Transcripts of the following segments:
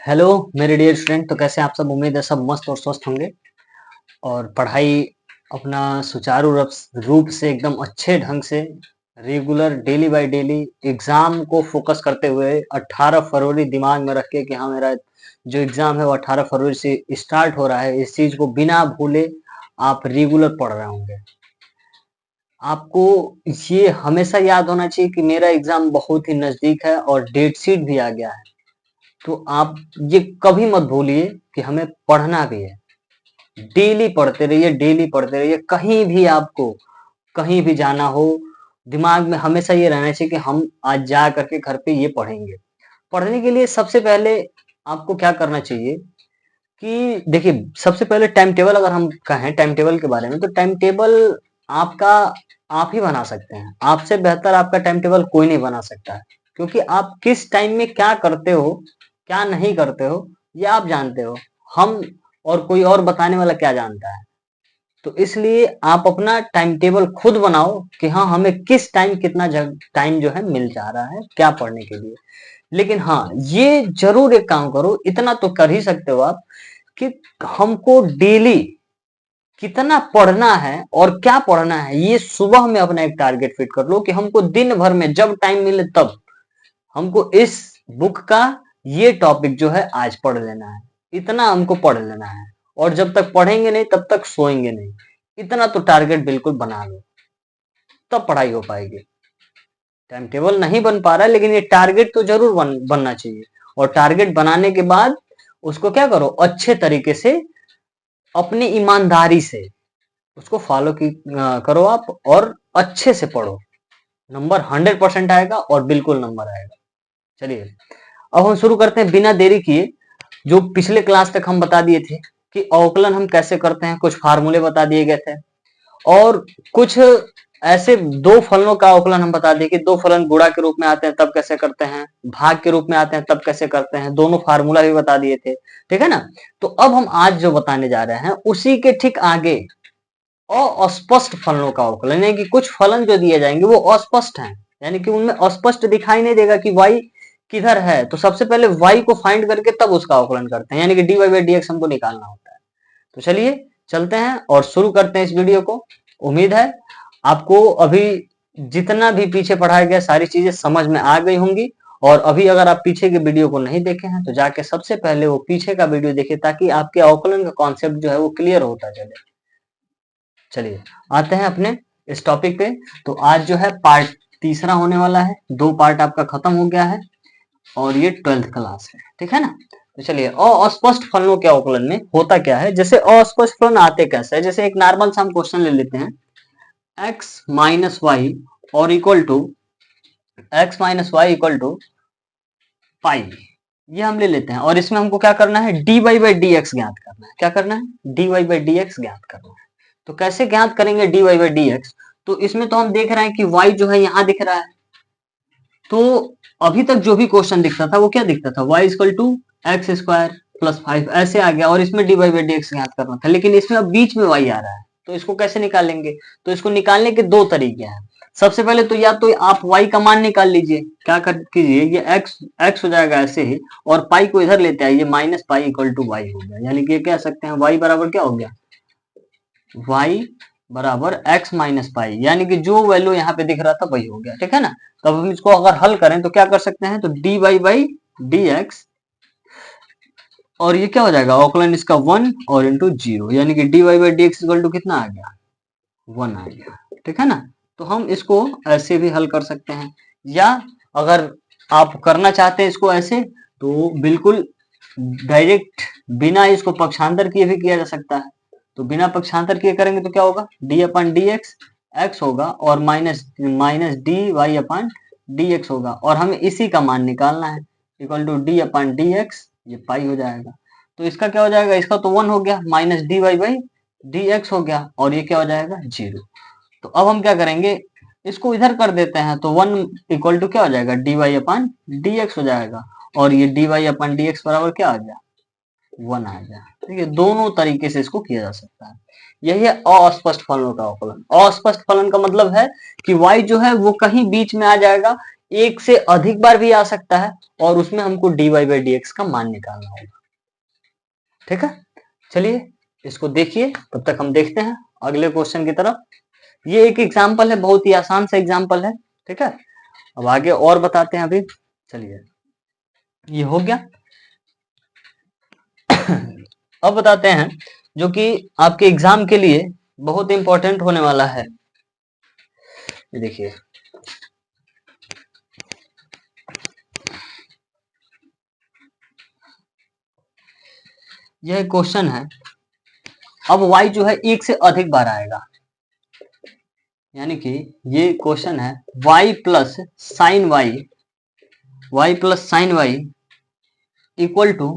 Hello मेरे dear student. तो कैसे हैं आप सब? उम्मीद है सब मस्त और स्वस्थ होंगे और पढ़ाई अपना सुचारू रूप से एकदम अच्छे ढंग से regular daily by daily exam को फोकस करते हुए 18 फरवरी दिमाग में रख के कि हाँ मेरा जो एग्जाम है वो 18 फरवरी से स्टार्ट हो रहा है, इस चीज को बिना भूले आप रेगुलर पढ़ रहे होंगे। आपको ये हमेशा याद होना चाहिए कि मेरा एग्जाम बहुत ही नजदीक है और डेट शीट भी आ गया है। तो आप ये कभी मत भूलिए कि हमें पढ़ना भी है। डेली पढ़ते रहिए, डेली पढ़ते रहिए। कहीं भी आपको कहीं भी जाना हो, दिमाग में हमेशा ये रहना चाहिए कि हम आज जा करके घर पे ये पढ़ेंगे। पढ़ने के लिए सबसे पहले आपको क्या करना चाहिए कि देखिए, सबसे पहले टाइम टेबल अगर हम कहें टाइम टेबल के बारे में, तो टाइम टेबल आपका आप ही बना सकते हैं। आपसे बेहतर आपका टाइम टेबल कोई नहीं बना सकता है, क्योंकि आप किस टाइम में क्या करते हो, क्या नहीं करते हो, ये आप जानते हो। हम और कोई और बताने वाला क्या जानता है? तो इसलिए आप अपना टाइम टेबल खुद बनाओ कि हाँ हमें किस टाइम कितना टाइम जो है मिल जा रहा है क्या पढ़ने के लिए। लेकिन हाँ, ये जरूर एक काम करो, इतना तो कर ही सकते हो आप कि हमको डेली कितना पढ़ना है और क्या पढ़ना है, ये सुबह में अपना एक टारगेट फिट कर लो कि हमको दिन भर में जब टाइम मिले तब हमको इस बुक का ये टॉपिक जो है आज पढ़ लेना है। इतना हमको पढ़ लेना है और जब तक पढ़ेंगे नहीं तब तक सोएंगे नहीं। इतना तो टारगेट बिल्कुल बना लो, तब पढ़ाई हो पाएगी। टाइम टेबल नहीं बन पा रहा है, लेकिन ये टारगेट तो जरूर बनना चाहिए। और टारगेट बनाने के बाद उसको क्या करो, अच्छे तरीके से अपनी ईमानदारी से उसको फॉलो करो आप और अच्छे से पढ़ो। नंबर 100% आएगा और बिल्कुल नंबर आएगा। चलिए अब हम शुरू करते हैं बिना देरी किए। जो पिछले क्लास तक हम बता दिए थे कि अवकलन हम कैसे करते हैं, कुछ फार्मूले बता दिए गए थे और कुछ ऐसे दो फलनों का अवकलन हम बता दिए कि दो फलन गुणा के रूप में आते हैं तब कैसे करते हैं, भाग के रूप में आते हैं तब कैसे करते हैं, दोनों फार्मूला भी बता दिए थे। ठीक है ना? तो अब हम आज जो बताने जा रहे हैं उसी के ठीक आगे अस्पष्ट फलनों का अवकलन, यानी कि कुछ फलन जो दिए जाएंगे वो अस्पष्ट हैं, यानी कि उनमें अस्पष्ट दिखाई नहीं देगा कि y किधर है। तो सबसे पहले y को फाइंड करके तब उसका अवकलन करते हैं, यानी कि dy by dx हमको निकालना होता है। तो चलिए चलते हैं और शुरू करते हैं इस वीडियो को। उम्मीद है आपको अभी जितना भी पीछे पढ़ाया गया सारी चीजें समझ में आ गई होंगी। और अभी अगर आप पीछे के वीडियो को नहीं देखे हैं तो जाके सबसे पहले वो पीछे का वीडियो देखिए, ताकि आपके अवकलन का कॉन्सेप्ट जो है वो क्लियर होता चले। चलिए आते हैं अपने इस टॉपिक पे। तो आज जो है पार्ट तीसरा होने वाला है, दो पार्ट आपका खत्म हो गया है और ये 12th क्लास है। ठीक है ना? तो चलिए अस्पष्ट फलनों के अवकलन में होता क्या है, जैसे अस्पष्ट फलन आते कैसे है। जैसे एक नॉर्मल सा हम क्वेश्चन ले लेते हैं, x माइनस वाई और equal to x minus y equal to pi, ये हम ले लेते हैं और इसमें हमको क्या करना है, dy बाई डी एक्स ज्ञात करना है। क्या करना है? dy बाई डी एक्स ज्ञात करना है। तो कैसे ज्ञात करेंगे dy बाई डी एक्स? तो इसमें तो हम देख रहे हैं कि y जो है यहाँ दिख रहा है। तो अभी तक जो भी क्वेश्चन दिखता था वो क्या दिखता था, y equal to x square plus 5 ऐसे आ गया और इसमें dy बाई डी एक्स ज्ञात करना था। लेकिन इसमें अब बीच में y आ रहा है, तो इसको कैसे निकालेंगे? तो इसको निकालने के दो तरीके हैं। सबसे पहले तो या तो आप y का मान निकाल लीजिए। क्या कर कीजिए, ये x हो जाएगा ऐसे ही, और पाई को इधर लेते आइए, minus pi equal to y हो गया। यानी कि ये कह सकते हैं y बराबर क्या हो गया, y बराबर x माइनस पाई, यानी कि जो वैल्यू यहाँ पे दिख रहा था वही हो गया। ठीक है ना? तो अब हम इसको अगर हल करें तो क्या कर सकते हैं, तो dy बाई डी एक्स, और ये क्या हो जाएगा, अवकलन इसका 1 और इंटू 0, यानी कि dy by d x equal to कितना आ गया, 1 आ गया। ठीक है ना? तो हम इसको ऐसे भी हल कर सकते हैं, या अगर आप करना चाहते हैं इसको ऐसे तो बिल्कुल डायरेक्ट बिना इसको पक्षांतर किए भी किया जा सकता है। तो बिना पक्षांतर किए करेंगे तो क्या होगा, d upon d x x होगा और minus minus d y upon d x होगा, और हमें इसी का मान निकालना है, equal to d upon d x, ये पाई हो जाएगा। तो इसका क्या हो जाएगा, इसका तो 1 हो गया, minus d y by d x हो गया, और ये क्या हो जाएगा 0। तो अब हम क्या करेंगे, इसको इधर कर देते हैं, तो 1 इक्वल टू क्या हो जाएगा, D y upon d x हो जाएगा, और ये D y upon d x बराबर क्या आ गया, 1 आ गया। ठीक है, दोनों तरीके से इसको किया जा सकता है। यही है अस्पष्ट फलनों का अवकलन। अस्पष्ट फलन का मतलब है कि y जो है वो कहीं बीच में आ जाएगा, एक से अधिक बार भी आ सकता है और उसमें हमको dy बाई डी एक्स का मान निकालना होगा। ठीक है, चलिए इसको देखिए, तब तक हम देखते हैं अगले क्वेश्चन की तरफ। ये एक एग्जाम्पल है, बहुत ही आसान सा एग्जाम्पल है। ठीक है, अब आगे और बताते हैं अभी। चलिए ये हो गया। अब बताते हैं जो कि आपके एग्जाम के लिए बहुत इंपॉर्टेंट होने वाला है। ये देखिए, यह क्वेश्चन है। अब y जो है एक से अधिक बार आएगा, यानी कि ये क्वेश्चन है y plus sine y equal to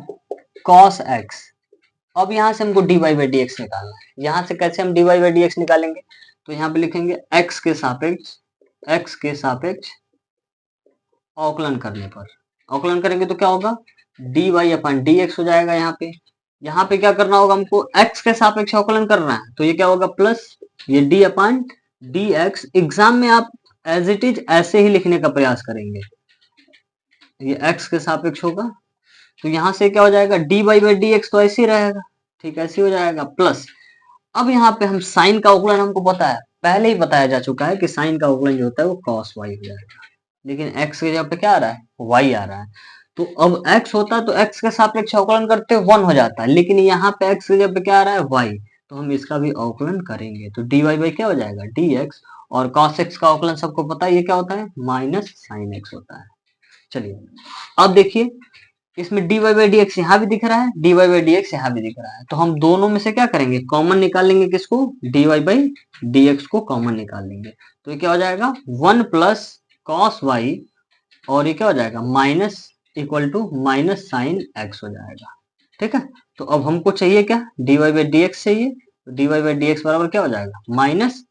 cos x. अब यहाँ से हमको dy बाई डी एक्स निकालना है। यहाँ से कैसे हम dy बाई डी एक्स निकालेंगे, तो यहाँ पे लिखेंगे x के सापेक्ष अवकलन करने पर। अवकलन करेंगे तो क्या होगा, dy अपन dx हो जाएगा। यहाँ पे क्या करना होगा, हमको x के सापेक्ष अवकलन करना है, तो ये क्या होगा प्लस ये d अपन dx। एग्जाम में आप एज इट इज ऐसे ही लिखने का प्रयास करेंगे, ये x के सापेक्ष होगा, तो यहाँ से क्या हो जाएगा dy बाई डी एक्स, तो ऐसे ही रहेगा। ठीक है, ऐसे हो जाएगा प्लस। अब यहाँ पे हम साइन का अवकलन हमको पता है, पहले ही बताया जा चुका है कि साइन का अवकलन जो होता है वो कॉस वाई हो जाएगा, लेकिन x के जगह पे क्या आ रहा है, y आ रहा है। तो अब x होता तो x के सापेक्ष अवकलन करते 1 हो जाता है, लेकिन यहाँ पे x के जगह पे क्या आ रहा है, y, तो हम इसका भी अवकलन करेंगे, तो dy बाई क्या हो जाएगा dx, और cos x का अवकलन सबको पता है ये क्या होता है, माइनस साइन x होता है। चलिए अब देखिए, इसमें dy बाई डी एक्स यहाँ भी दिख रहा है, dy बाई डी एक्स यहाँ भी दिख रहा है, तो हम दोनों में से क्या करेंगे, कॉमन निकाल लेंगे। किसको, dy बाई डी एक्स को कॉमन निकाल लेंगे, तो ये क्या हो जाएगा 1 प्लस कॉस वाई, और ये क्या हो जाएगा minus equal to minus sine x हो जाएगा। ठीक है, तो अब हमको चाहिए क्या, dy बाई डी एक्स चाहिए, तो dy बाई डी एक्स बराबर क्या हो जाएगा, माइनस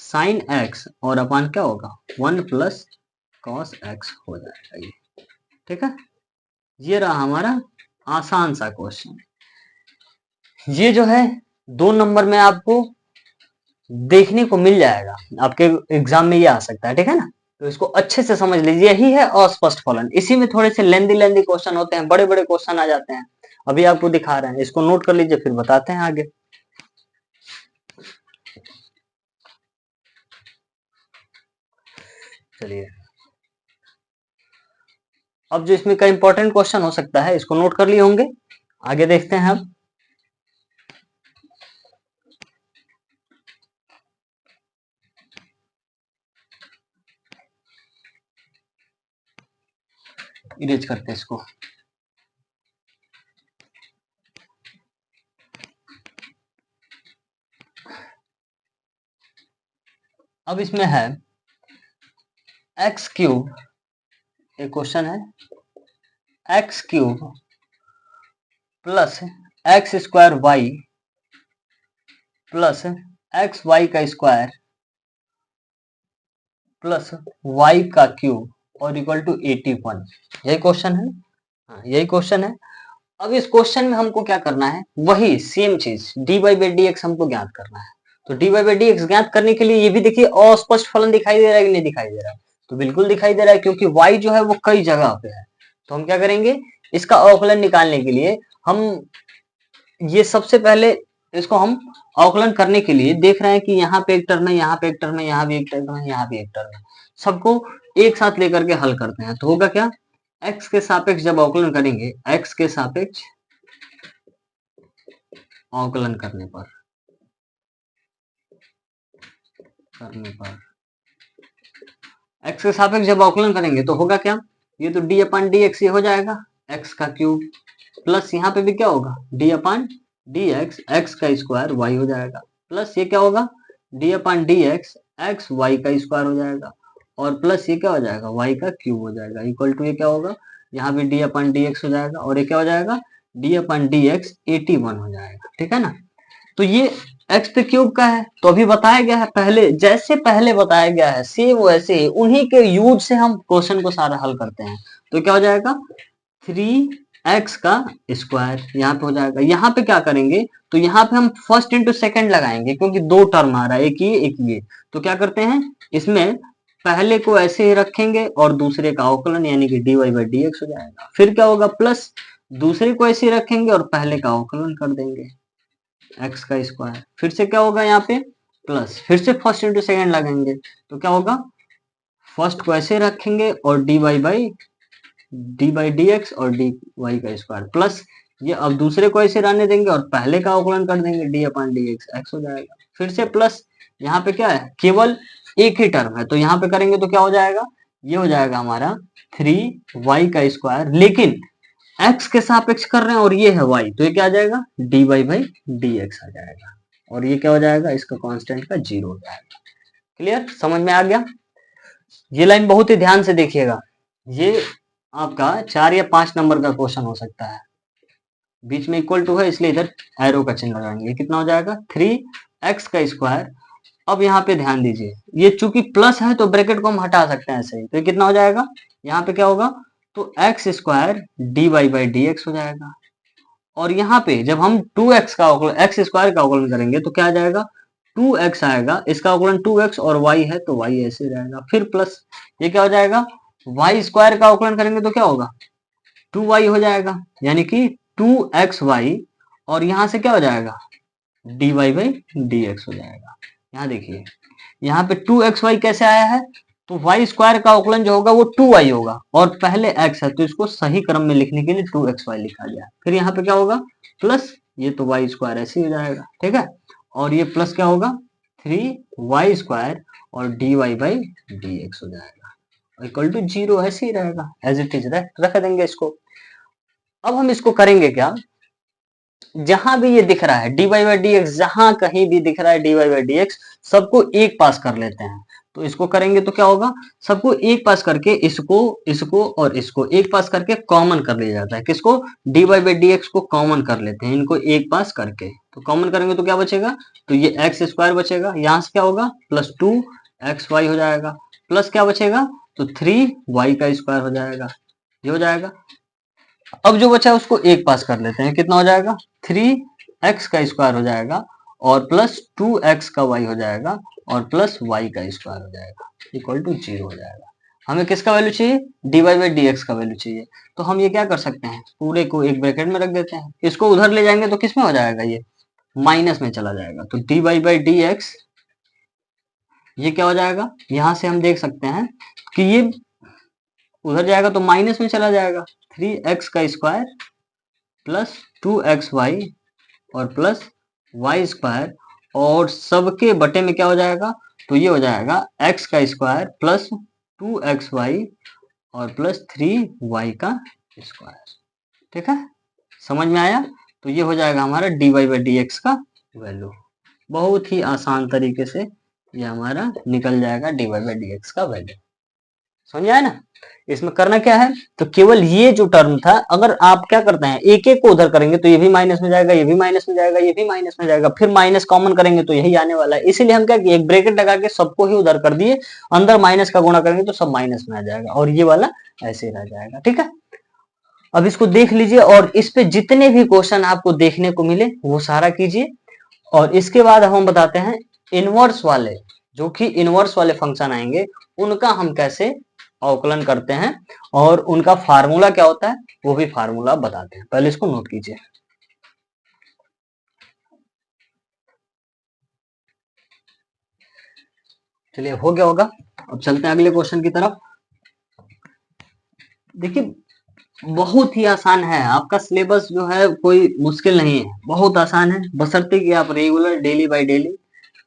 साइन एक्स, और अपान क्या होगा 1 प्लस कॉस एक्स हो जाएगा ये। ठीक है, ये रहा हमारा आसान सा क्वेश्चन। ये जो है 2 नंबर में आपको देखने को मिल जाएगा, आपके एग्जाम में ये आ सकता है। ठीक है ना, तो इसको अच्छे से समझ लीजिए, यही है अस्पष्ट फलन। इसी में थोड़े से लेंदी क्वेश्चन होते हैं, बड़े बड़े क्वेश्चन आ जाते हैं। अभी आपको दिखा रहे हैं, इसको नोट कर लीजिए, फिर बताते हैं आगे। चलिए अब जो इसमें का इंपॉर्टेंट क्वेश्चन हो सकता है, इसको नोट कर लिए होंगे, आगे देखते हैं अब। इरेज करते हैं इसको। अब इसमें है एक्स क्यूब, एक क्वेश्चन है x cube plus x square y plus x y का स्क्वायर प्लस वाई का क्यूब और इक्वल टू 81। यही क्वेश्चन है, हाँ यही क्वेश्चन है। अब इस क्वेश्चन में हमको क्या करना है, वही सेम चीज dy बाई डी एक्स हमको ज्ञात करना है। तो dy बाई डी एक्स ज्ञात करने के लिए ये भी देखिए अस्पष्ट फलन दिखाई दे रहा है कि नहीं दिखाई दे रहा है, तो बिल्कुल दिखाई दे रहा है, क्योंकि y जो है वो कई जगह पे है। तो हम क्या करेंगे, इसका अवकलन निकालने के लिए हम ये सबसे पहले इसको हम अवकलन करने के लिए देख रहे हैं कि यहाँ पे एक टर्म है, यहाँ पे एक टर्म है, यहाँ भी एक टर्म है, यहाँ भी एक टर्म है, सबको एक साथ लेकर के हल करते हैं। तो होगा क्या, x के सापेक्ष जब अवकलन करेंगे, x के सापेक्ष अवकलन करने पर x के सापेक्ष जब अवकलन करेंगे तो होगा क्या, ये तो d अपन डी एक्स ये हो जाएगा x का क्यूब, प्लस यहाँ पे भी क्या होगा d अपन डी एक्स एक्स का स्क्वायर y हो जाएगा, प्लस ये क्या होगा d अपन डी एक्स एक्स वाई का स्क्वायर हो जाएगा, और प्लस ये क्या हो जाएगा y का क्यूब हो जाएगा, इक्वल टू ये क्या होगा, यहाँ भी d अपन डी एक्स हो जाएगा, और ये क्या हो जाएगा d अपन डी एक्स 81 हो जाएगा। ठीक है ना, तो ये x पे क्यूब का है, तो अभी बताया गया है, पहले जैसे पहले बताया गया है सेम वैसे ही उन्हीं के यूज से हम क्वेश्चन को सारा हल करते हैं। तो क्या हो जाएगा 3x का स्क्वायर यहाँ पे हो जाएगा। यहाँ पे क्या करेंगे, तो यहाँ पे हम फर्स्ट इंटू सेकंड लगाएंगे, क्योंकि दो टर्म आ रहा है, एक ये एक ये। तो क्या करते हैं, इसमें पहले को ऐसे ही रखेंगे और दूसरे का अवकलन यानी कि dy बाई डी एक्स हो जाएगा। फिर क्या होगा, प्लस दूसरे को ऐसे ही रखेंगे और पहले का अवकलन कर देंगे x का स्क्वायर। फिर से क्या होगा यहाँ पे प्लस, फिर से फर्स्ट इंटू सेकेंड लगेंगे तो क्या होगा, फर्स्ट को ऐसे रखेंगे और dy बाई डी एक्स और dy का स्क्वायर प्लस ये अब दूसरे को ऐसे रहने देंगे और पहले का अवकलन कर देंगे डी अपन डी एक्स हो जाएगा। फिर से प्लस यहाँ पे क्या है, केवल एक ही टर्म है तो यहाँ पे करेंगे तो क्या हो जाएगा, ये हो जाएगा हमारा 3y का स्क्वायर, लेकिन x के सापेक्ष कर रहे हैं और ये है y तो ये क्या आ जाएगा, dy बाई डी एक्स आ जाएगा और ये क्या हो जाएगा, इसका कांस्टेंट का 0 हो जाएगा। क्लियर, समझ में आ गया। ये लाइन बहुत ही ध्यान से देखिएगा, ये आपका 4 या 5 नंबर का क्वेश्चन हो सकता है। बीच में इक्वल टू है इसलिए इधर एरो का चिन्ह लगाएंगे। ये कितना हो जाएगा, 3x का स्क्वायर। अब यहाँ पे ध्यान दीजिए, ये चूंकि प्लस है तो ब्रैकेट को हम हटा सकते हैं ऐसे ही, तो ये कितना हो जाएगा, यहाँ पे क्या होगा, तो x square d y by d x हो जाएगा। और यहाँ पे जब हम 2x का अवकलन, एक्स स्क्वायर का अवकलन करेंगे तो क्या आ जाएगा, 2x आएगा, इसका अवकलन 2x और y है तो y ऐसे रहेगा। फिर प्लस ये क्या हो जाएगा, y स्क्वायर का अवकलन करेंगे तो क्या होगा, 2y हो जाएगा, यानी कि 2xy और यहाँ से क्या हो जाएगा, dy बाई डी एक्स हो जाएगा। यहाँ देखिए, यहाँ पे 2xy कैसे आया है, तो y स्क्वायर का अवकलन जो होगा वो 2y होगा और पहले x है तो इसको सही क्रम में लिखने के लिए 2xy लिखा गया। फिर यहाँ पे क्या होगा, प्लस ये तो y स्क्वायर ऐसे ही हो जाएगा, ठीक है, और ये प्लस क्या होगा 3y स्क्वायर और dy बाई डी एक्स हो जाएगा इक्वल टू 0 ऐसे ही रहेगा, एज इट इज रख देंगे इसको। अब हम इसको करेंगे क्या, जहां भी ये दिख रहा है dy बाई डी एक्स, जहां कहीं भी दिख रहा है dy बाई डी एक्स, सबको एक पास कर लेते हैं। तो इसको करेंगे तो क्या होगा, सबको एक पास करके इसको इसको और इसको एक पास करके कॉमन कर लिया जाता है। किसको, dy बाई डी एक्स को कॉमन कर लेते हैं, इनको एक पास करके। तो कॉमन करेंगे तो क्या बचेगा, तो ये एक्स स्क्वायर बचेगा, यहां से क्या होगा प्लस 2xy हो जाएगा, प्लस क्या बचेगा, तो 3y का स्क्वायर हो जाएगा, ये हो जाएगा। अब जो बचा है उसको एक पास कर लेते हैं, कितना हो जाएगा, 3x का स्क्वायर हो जाएगा और प्लस 2x का y हो जाएगा और प्लस y का स्क्वायर हो जाएगा इक्वल टू 0 हो जाएगा। हमें किसका वैल्यू चाहिए, dy बाई डी एक्स का वैल्यू चाहिए। तो हम ये क्या कर सकते हैं, पूरे को एक ब्रैकेट में रख देते हैं, इसको उधर ले जाएंगे तो किस में हो जाएगा, ये माइनस में चला जाएगा। तो dy बाई डी एक्स ये क्या हो जाएगा, यहां से हम देख सकते हैं कि ये उधर जाएगा तो माइनस में चला जाएगा, 3x का स्क्वायर प्लस 2xy और प्लस y स्क्वायर और सबके बटे में क्या हो जाएगा, तो ये हो जाएगा x का स्क्वायर प्लस 2xy और प्लस 3y का स्क्वायर। ठीक है, समझ में आया। तो ये हो जाएगा हमारा dy बाई डी एक्स का वैल्यू। बहुत ही आसान तरीके से ये हमारा निकल जाएगा dy बाई डी एक्स का वैल्यू। समझ आया ना। इसमें करना क्या है, तो केवल ये जो टर्म था, अगर आप क्या करते हैं एक एक को उधर करेंगे तो ये भी माइनस में जाएगा, ये भी माइनस में जाएगा, ये भी माइनस में जाएगा, फिर माइनस कॉमन करेंगे तो यही आने वाला है। इसीलिए हम क्या किए, एक ब्रैकेट लगा के सबको ही उधर कर दिए, अंदर माइनस का गुणा करेंगे तो सब माइनस में आ जाएगा और ये वाला ऐसे रह जाएगा। ठीक है, अब इसको देख लीजिए और इस पे जितने भी क्वेश्चन आपको देखने को मिले वो सारा कीजिए। और इसके बाद हम बताते हैं इनवर्स वाले, जो कि इनवर्स वाले फंक्शन आएंगे उनका हम कैसे अवकलन करते हैं और उनका फार्मूला क्या होता है वो भी फार्मूला बताते हैं। पहले इसको नोट कीजिए। चलिए, हो गया होगा। अब चलते हैं अगले क्वेश्चन की तरफ। देखिए, बहुत ही आसान है, आपका सिलेबस जो है कोई मुश्किल नहीं है, बहुत आसान है, बशर्ते कि आप रेगुलर डेली बाय डेली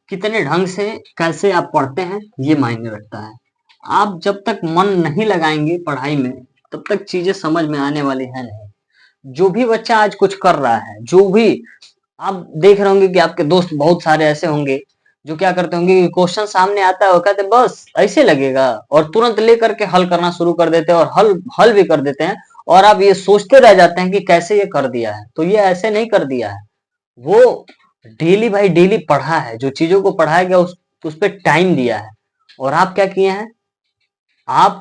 कितने ढंग से कैसे आप पढ़ते हैं ये मायने रखता है। आप जब तक मन नहीं लगाएंगे पढ़ाई में तब तक चीजें समझ में आने वाली है नहीं। जो भी बच्चा आज कुछ कर रहा है, जो भी आप देख रहे होंगे कि आपके दोस्त बहुत सारे ऐसे होंगे जो क्या करते होंगे, क्वेश्चन सामने आता है वो कहते बस ऐसे लगेगा और तुरंत लेकर के हल करना शुरू कर देते हैं और हल भी कर देते हैं और आप ये सोचते रह जाते हैं कि कैसे ये कर दिया है। तो ये ऐसे नहीं कर दिया है, वो डेली बाई डेली पढ़ा है, जो चीजों को पढ़ाया गया उस पर टाइम दिया है। और आप क्या किए हैं, आप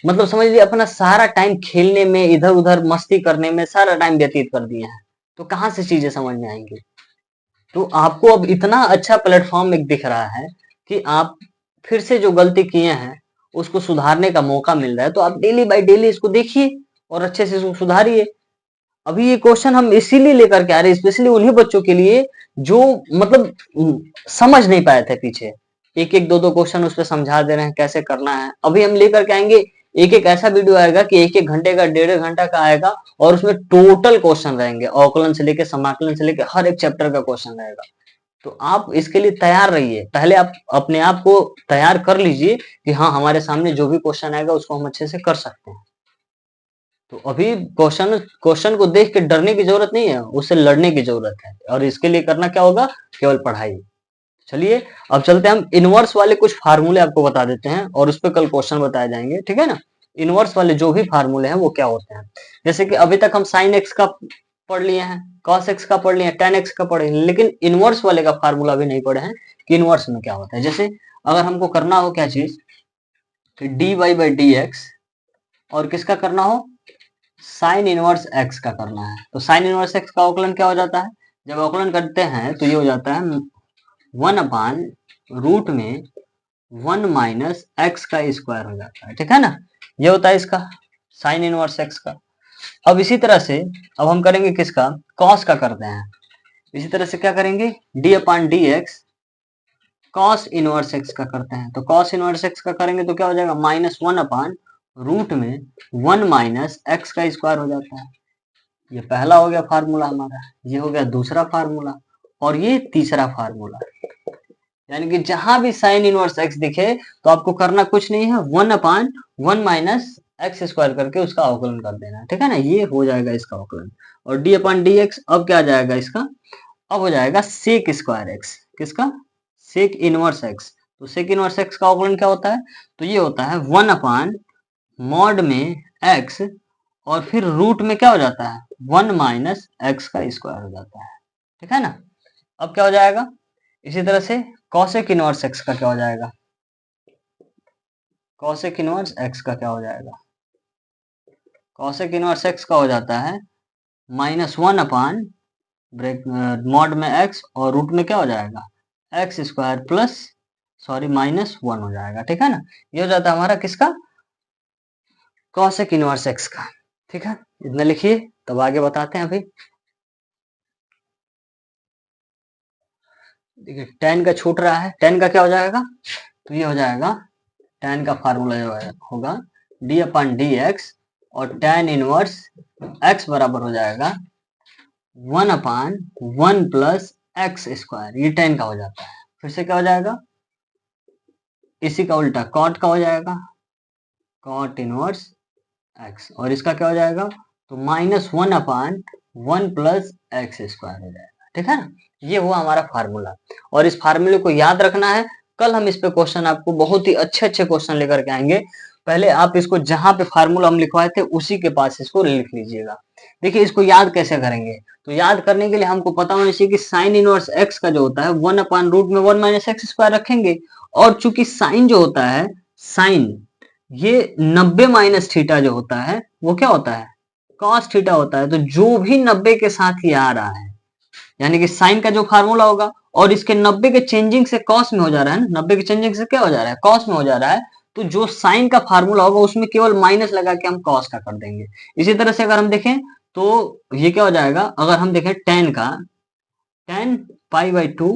मतलब समझ लीजिए अपना सारा टाइम खेलने में, इधर उधर मस्ती करने में सारा टाइम व्यतीत कर दिए हैं। तो कहां से चीजें समझ में आएंगी। तो आपको अब इतना अच्छा प्लेटफॉर्म एक दिख रहा है कि आप फिर से जो गलती किए हैं उसको सुधारने का मौका मिल रहा है, तो आप डेली बाय डेली इसको देखिए और अच्छे से इसको सुधारिए। अभी ये क्वेश्चन हम इसीलिए लेकर के आ रहे हैं, स्पेशली उन्हीं बच्चों के लिए जो मतलब समझ नहीं पाए थे पीछे। एक एक दो दो क्वेश्चन उस पर समझा दे रहे हैं कैसे करना है। अभी हम लेकर के आएंगे, एक एक ऐसा वीडियो आएगा कि एक एक घंटे का, डेढ़ घंटा का आएगा, और उसमें टोटल क्वेश्चन रहेंगे, अवकलन से लेके समाकलन से लेके हर एक चैप्टर का क्वेश्चन रहेगा। तो आप इसके लिए तैयार रहिए, पहले आप अपने आप को तैयार कर लीजिए कि हाँ, हमारे सामने जो भी क्वेश्चन आएगा उसको हम अच्छे से कर सकते हैं। तो अभी क्वेश्चन क्वेश्चन को देख के डरने की जरूरत नहीं है, उससे लड़ने की जरूरत है, और इसके लिए करना क्या होगा, केवल पढ़ाई। चलिए अब चलते हैं, हम इनवर्स वाले कुछ फार्मूले आपको बता देते हैं और उस पर कल क्वेश्चन बताए जाएंगे, ठीक है ना। इनवर्स वाले जो भी फार्मूले हैं वो क्या होते हैं, जैसे कि अभी तक हम साइन एक्स का पढ़ लिए हैं, कॉस एक्स का पढ़ लिए हैं, टेन एक्स का पढ़े हैं, लेकिन इनवर्स वाले का फार्मूला अभी नहीं पढ़े हैं कि इनवर्स में क्या होता है। जैसे अगर हमको करना हो क्या चीज, d y by d x, और किसका करना हो, साइन इनवर्स एक्स का करना है। तो साइन इनवर्स एक्स का अवकलन क्या हो जाता है, जब अवकलन करते हैं तो ये हो जाता है 1/रूट में 1 माइनस एक्स का स्क्वायर हो जाता है, ठीक है ना। ये होता है इसका साइन इनवर्स एक्स का। अब इसी तरह से अब हम करेंगे किसका, कॉस का करते हैं। इसी तरह से क्या करेंगे, d upon d x cos inverse x का करते हैं। तो कॉस इनवर्स एक्स का करेंगे तो क्या हो जाएगा, -1/रूट में 1 माइनस एक्स का स्क्वायर हो जाता है। ये पहला हो गया फार्मूला हमारा, ये हो गया दूसरा फार्मूला, और ये तीसरा फार्मूला। यानी कि जहां भी साइन इनवर्स एक्स दिखे तो आपको करना कुछ नहीं है, 1/1 माइनस एक्स स्क्वायर करके उसका अवकलन कर देना, ठीक है ना। ये हो जाएगा इसका अवकलन। और डी अपान डी एक्स अब क्या आ जाएगा इसका, अब हो जाएगा सेक स्क्वायर एक्स, किसका, सेक इनवर्स एक्स। तो सेक इनवर्स एक्स का अवकलन क्या होता है, तो ये होता है 1/मॉड में एक्स, और फिर रूट में क्या हो जाता है, 1 माइनस एक्स का स्क्वायर हो जाता है, ठीक है ना। अब क्या हो जाएगा, इसी तरह से कॉसेक इनवर्स एक्स का क्या हो जाएगा, कॉसेक इनवर्स एक्स का क्या हो जाएगा, कॉसेक इनवर्स एक्स का हो जाता है -1 ब्रेक मॉड में एक्स, और रूट में क्या हो जाएगा, एक्स स्क्वायर प्लस -1 हो जाएगा, ठीक है ना। ये हो जाता है हमारा किसका, कॉसेक इनवर्स एक्स का, ठीक है। इतना लिखिए, तब आगे बताते हैं। अभी देखिए tan का छूट रहा है, tan का क्या हो जाएगा, तो ये हो जाएगा tan का फार्मूला जो होगा डी अपान डी एक्स, और tan इनवर्स x बराबर हो जाएगा 1/1 प्लस एक्स स्क्वायर, ये tan का हो जाता है। फिर से क्या हो जाएगा, इसी का उल्टा cot का हो जाएगा, cot इनवर्स x, और इसका क्या हो जाएगा, तो -1/1 प्लस एक्स स्क्वायर हो जाएगा, ठीक है ना। ये हुआ हमारा फार्मूला, और इस फार्मूले को याद रखना है। कल हम इस पे क्वेश्चन आपको बहुत ही अच्छे अच्छे क्वेश्चन लेकर के आएंगे। पहले आप इसको जहां पे फार्मूला हम लिखवाए थे उसी के पास इसको लिख लीजिएगा। देखिए इसको याद कैसे करेंगे, तो याद करने के लिए हमको पता होना चाहिए कि साइन इनवर्स एक्स का जो होता है 1/रूट में 1 माइनस एक्स स्क्वायर रखेंगे, और चूंकि साइन जो होता है, साइन ये 90 माइनस थीटा जो होता है वो क्या होता है, कॉस थीटा होता है। तो जो भी 90 के साथ ही आ रहा है, यानी कि साइन का जो फार्मूला होगा और इसके 90 के चेंजिंग से कॉस में हो जा रहा है ना, 90 के चेंजिंग से क्या हो जा रहा है, कॉस में हो जा रहा है, तो जो साइन का फार्मूला होगा उसमें केवल माइनस लगा के हम कॉस का कर देंगे। इसी तरह से अगर हम देखें तो ये क्या हो जाएगा, अगर हम देखें टेन का, ten pi by 2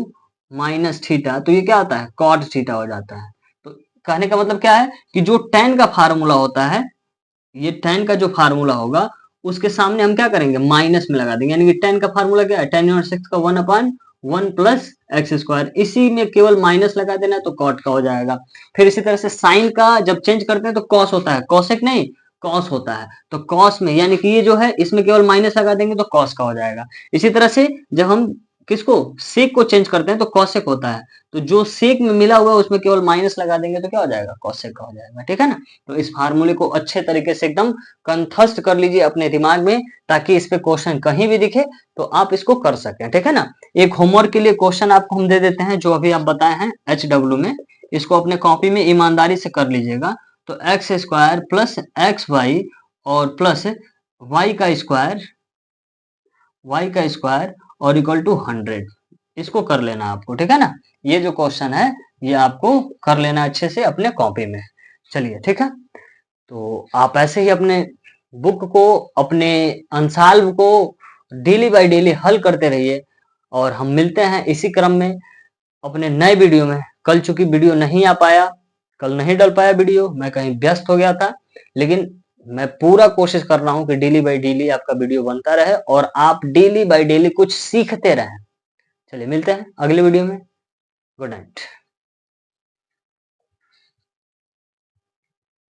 minus theta, तो ये क्या आता है, कॉट थीटा हो जाता है। तो कहने का मतलब क्या है कि जो टेन का फार्मूला होता है, ये टेन का जो फार्मूला होगा उसके सामने हम क्या करेंगे, माइनस में लगा देंगे। यानी कि टेन का फार्मूला क्या है, टेन इनवर्स एक्स का 1/1 प्लस एक्स स्क्वायर, इसी में केवल माइनस लगा देना है तो कॉट का हो जाएगा। फिर इसी तरह से साइन का जब चेंज करते हैं तो कॉस होता है, कॉसेक नहीं कॉस होता है, तो कॉस में यानी कि ये जो है इसमें केवल माइनस लगा देंगे तो कॉस का हो जाएगा। इसी तरह से जब हम किसको, सेक को चेंज करते हैं तो कॉसेक होता है, तो जो सेक में मिला हुआ है उसमें केवल माइनस लगा देंगे तो क्या हो जाएगा, कॉसेक का हो जाएगा, ठीक है ना। तो इस फार्मूले को अच्छे तरीके से एकदम कंठस्थ कर लीजिए अपने दिमाग में, ताकि इस पे क्वेश्चन कहीं भी दिखे तो आप इसको कर सकें, ठीक है ना। एक होमवर्क के लिए क्वेश्चन आपको हम दे देते हैं जो अभी आप बताए हैं HW में, इसको अपने कॉपी में ईमानदारी से कर लीजिएगा। तो x square plus x y और प्लस वाई का स्क्वायर और इक्वल टू 100, इसको कर लेना आपको, ठीक है ना। ये जो क्वेश्चन है ये आपको कर लेना अच्छे से अपने कॉपी में। चलिए ठीक है, तो आप ऐसे ही अपने बुक को, अपने अनसॉल्व को डेली बाय डेली हल करते रहिए और हम मिलते हैं इसी क्रम में अपने नए वीडियो में। कल चूंकि वीडियो नहीं आ पाया, कल नहीं डल पाया वीडियो, मैं कहीं व्यस्त हो गया था, लेकिन मैं पूरा कोशिश कर रहा हूँ कि डेली बाय डेली आपका वीडियो बनता रहे और आप डेली बाय डेली कुछ सीखते रहें। चलिए मिलते हैं अगले वीडियो में। Good night.